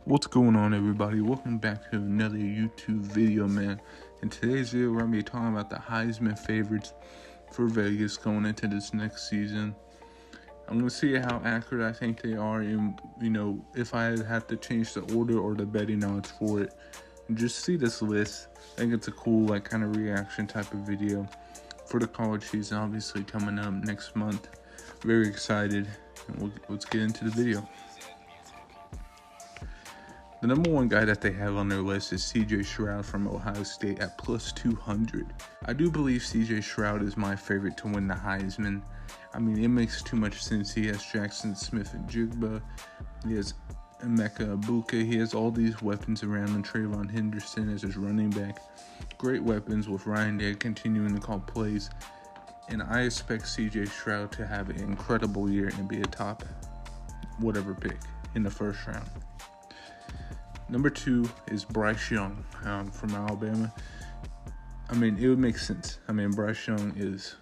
What's going on, everybody? Welcome back to another YouTube video, man. In today's video, we're going to be talking about the Heisman favorites for Vegas going into this next season. I'm going to see how accurate I think they are, and if I have to change the order or the betting odds for it. And just see this list. I think it's a cool, kind of reaction type of video for the college season, obviously coming up next month. Very excited. And let's get into the video. The number one guy that they have on their list is CJ Stroud from Ohio State at plus 200. I do believe CJ Stroud is my favorite to win the Heisman. I mean, it makes too much sense. He has Jackson Smith and Jigba. He has Emeka Ibuka. He has all these weapons around him. Trayvon Henderson as his running back. Great weapons with Ryan Day continuing to call plays. And I expect CJ Stroud to have an incredible year and be a top whatever pick in the first round. Number two is Bryce Young from Alabama. I mean, it would make sense. I mean, Bryce Young is,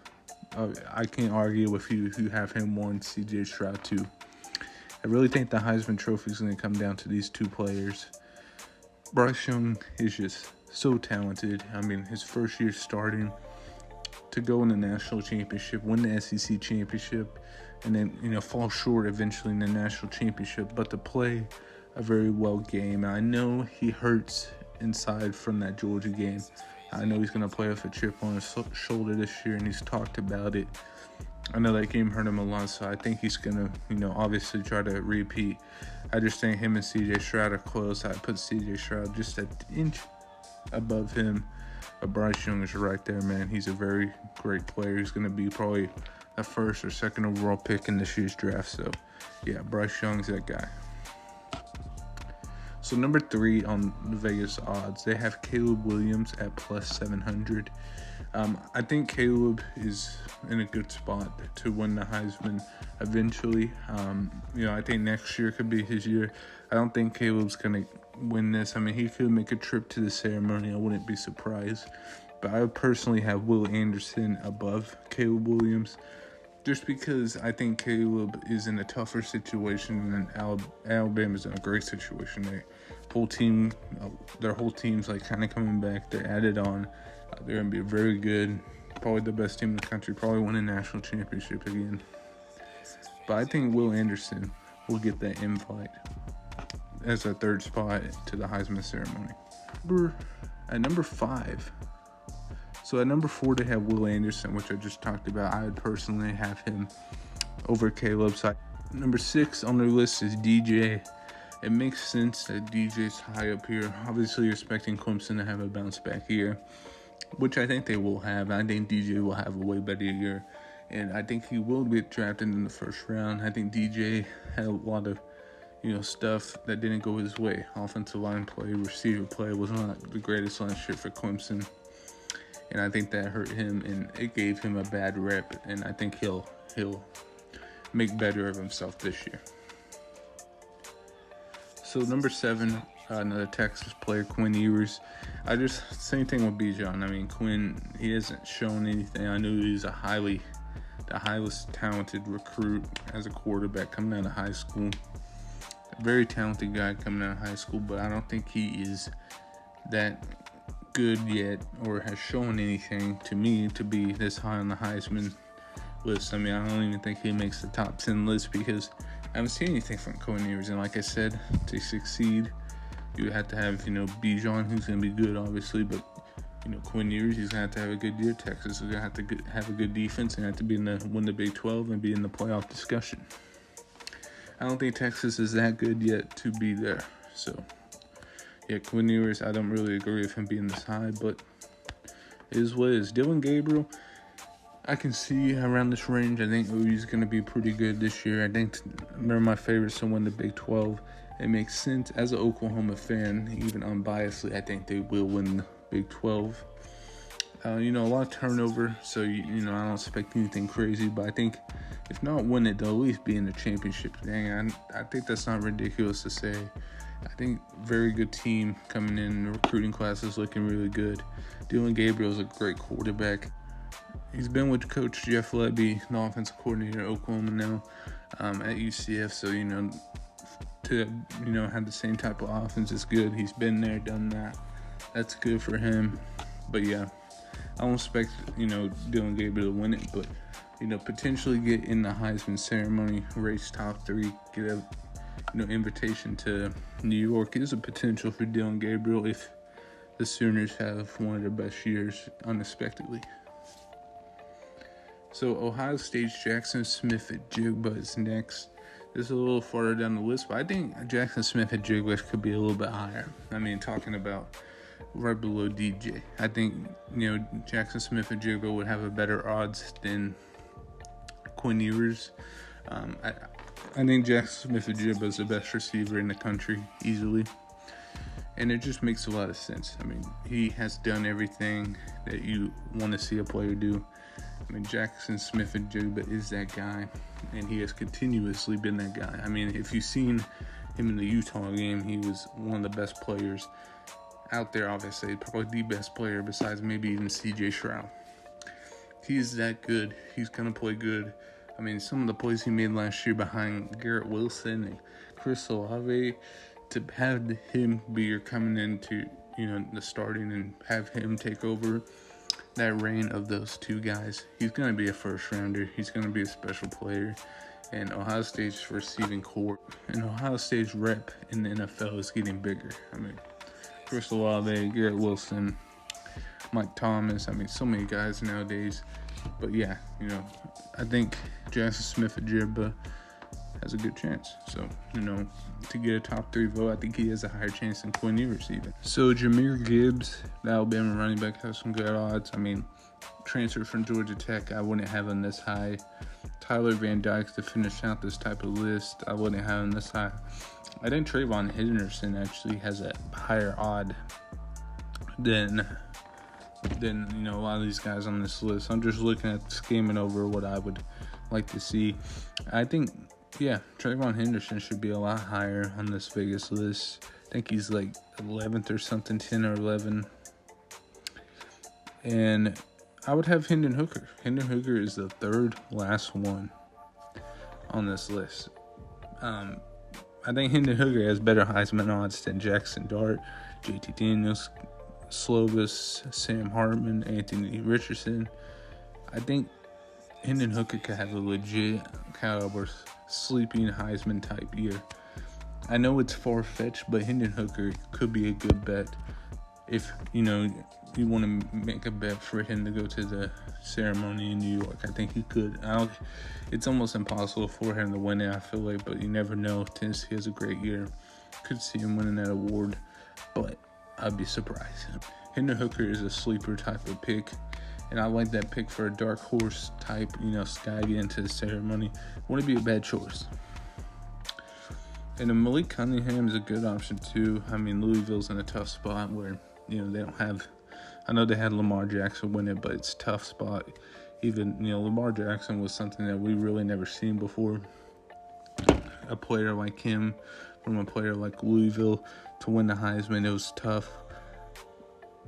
I can't argue with you if you have him one, CJ Stroud two. I really think the Heisman Trophy is going to come down to these two players. Bryce Young is just so talented. I mean, his first year starting, to go in the national championship, win the SEC championship, and then, fall short eventually in the national championship, but to play a very well game. I know he hurts inside from that Georgia game. I know he's going to play with a chip on his shoulder this year, and he's talked about it. I know that game hurt him a lot, so I think he's going to, obviously try to repeat. I just think him and CJ Stroud are close. I put CJ Stroud just an inch above him. But Bryce Young is right there, man. He's a very great player. He's going to be probably a first or second overall pick in this year's draft. So, yeah, Bryce Young's that guy. So number three on the Vegas odds, they have Caleb Williams at plus 700. I think Caleb is in a good spot to win the Heisman eventually. I think next year could be his year. I don't think Caleb's going to win this. I mean, he could make a trip to the ceremony. I wouldn't be surprised. But I would personally have Will Anderson above Caleb Williams, just because I think Caleb is in a tougher situation and Alabama's in a great situation. Their whole team's kind of coming back. They're added on. They're going to be very good. Probably the best team in the country. Probably win a national championship again. But I think Will Anderson will get that invite as a third spot to the Heisman ceremony. At number five. So at number four, they have Will Anderson, which I just talked about. I would personally have him over Caleb. So number six on their list is DJ. It makes sense that DJ's high up here. Obviously, you're expecting Clemson to have a bounce back year, which I think they will have. I think DJ will have a way better year, and I think he will get drafted in the first round. I think DJ had a lot of stuff that didn't go his way. Offensive line play, receiver play was not the greatest last year for Clemson. And I think that hurt him, and it gave him a bad rep. And I think he'll make better of himself this year. So number seven, another Texas player, Quinn Ewers. Same thing with Bijan. I mean, Quinn, he hasn't shown anything. I knew he's the highest talented recruit as a quarterback coming out of high school. A very talented guy coming out of high school, but I don't think he is that good yet, or has shown anything to me to be this high on the Heisman list. I mean, I don't even think he makes the top 10 list because I haven't seen anything from Quinn Ewers. And like I said, to succeed, you have to have, Bijan, who's going to be good, obviously, but, Quinn Ewers, he's going to have a good year. Texas is going to have to have a good defense and have to win the Big 12 and be in the playoff discussion. I don't think Texas is that good yet to be there. So, yeah, Quinn Ewers, I don't really agree with him being this high, but it is what it is. Dylan Gabriel, I can see around this range. I think he's going to be pretty good this year. I think they're my favorites to win the Big 12. It makes sense. As an Oklahoma fan, even unbiasedly, I think they will win the Big 12. A lot of turnover, so, I don't expect anything crazy, but I think if not win it, they'll at least be in the championship. Dang, I think that's not ridiculous to say. I think very good team coming in. The recruiting class is looking really good. Dylan Gabriel is a great quarterback. He's been with Coach Jeff Lebby, the offensive coordinator at Oklahoma now, at UCF. So, to, have the same type of offense is good. He's been there, done that. That's good for him. But yeah, I don't expect, Dylan Gabriel to win it, but, potentially get in the Heisman ceremony, race top 3, get a, invitation to New York is a potential for Dylan Gabriel if the Sooners have one of their best years unexpectedly. So Ohio State's Jackson Smith-Njigba is next. This is a little farther down the list, but I think Jackson Smith-Njigba could be a little bit higher. I mean, talking about right below DJ. I think, Jackson Smith-Njigba would have a better odds than Quinn Ewers. I think Jackson Smith-Njigba is the best receiver in the country, easily. And it just makes a lot of sense. I mean, he has done everything that you want to see a player do. I mean, Jackson Smith-Njigba is that guy, and he has continuously been that guy. I mean, if you've seen him in the Utah game, he was one of the best players out there, obviously. Probably the best player besides maybe even C.J. Stroud. He's that good. He's going to play good. I mean, some of the plays he made last year behind Garrett Wilson and Chris Olave, to have him be your coming into, the starting and have him take over that reign of those two guys, he's going to be a first rounder. He's going to be a special player. And Ohio State's receiving core and Ohio State's rep in the NFL is getting bigger. I mean, Chris Olave, Garrett Wilson, Mike Thomas. I mean, so many guys nowadays. But yeah, I think Jackson Smith-Njigba has a good chance. So, to get a top 3 vote, I think he has a higher chance than Quinn Ewers even. So, Jahmyr Gibbs, the Alabama running back, has some good odds. I mean, transfer from Georgia Tech, I wouldn't have him this high. Tyler Van Dyke to finish out this type of list, I wouldn't have him this high. I think Trayvon Henderson actually has a higher odd than a lot of these guys on this list. I'm just looking at skimming over what I would like to see. I think, Trayvon Henderson should be a lot higher on this Vegas list. I think he's like 11th or something, 10 or 11. And I would have Hendon Hooker. Hendon Hooker is the third last one on this list. I think Hendon Hooker has better Heisman odds than Jackson Dart, JT Daniels, Slovis, Sam Hartman, Anthony Richardson. I think Hendon Hooker could have a legit caliber sleeping Heisman type year. I know it's far-fetched, but Hendon Hooker could be a good bet if, you want to make a bet for him to go to the ceremony in New York. I think he could. It's almost impossible for him to win it, I feel like, but you never know. Tennessee has a great year. Could see him winning that award, but I'd be surprised. Hendon Hooker is a sleeper type of pick, and I like that pick for a dark horse type, sky get into the ceremony. Wouldn't be a bad choice. And then Malik Cunningham is a good option too. I mean, Louisville's in a tough spot where, they don't have, I know they had Lamar Jackson win it, but it's a tough spot. Even, Lamar Jackson was something that we really never seen before. A player like him from a player like Louisville to win the Heisman, it was tough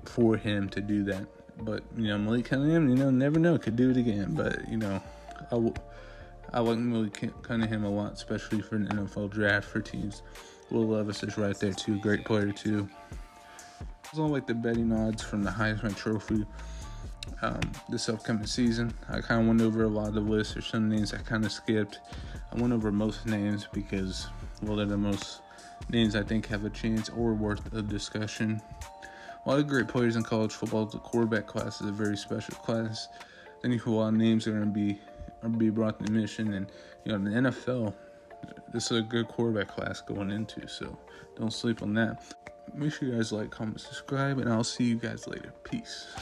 for him to do that. But, Malik Cunningham, never know, could do it again. But, I like Malik Cunningham a lot, especially for an NFL draft for teams. Will Levis is right there, too. Great player, too. I also like the betting odds from the Heisman Trophy this upcoming season. I kind of went over a lot of the lists. There's some names I kind of skipped. I went over most names because, they're the most names I think have a chance or worth a discussion. A lot of great players in college football. The quarterback class is a very special class. I think a lot of names are going to be brought to the mission. And, in the NFL, this is a good quarterback class going into. So don't sleep on that. Make sure you guys like, comment, subscribe, and I'll see you guys later. Peace.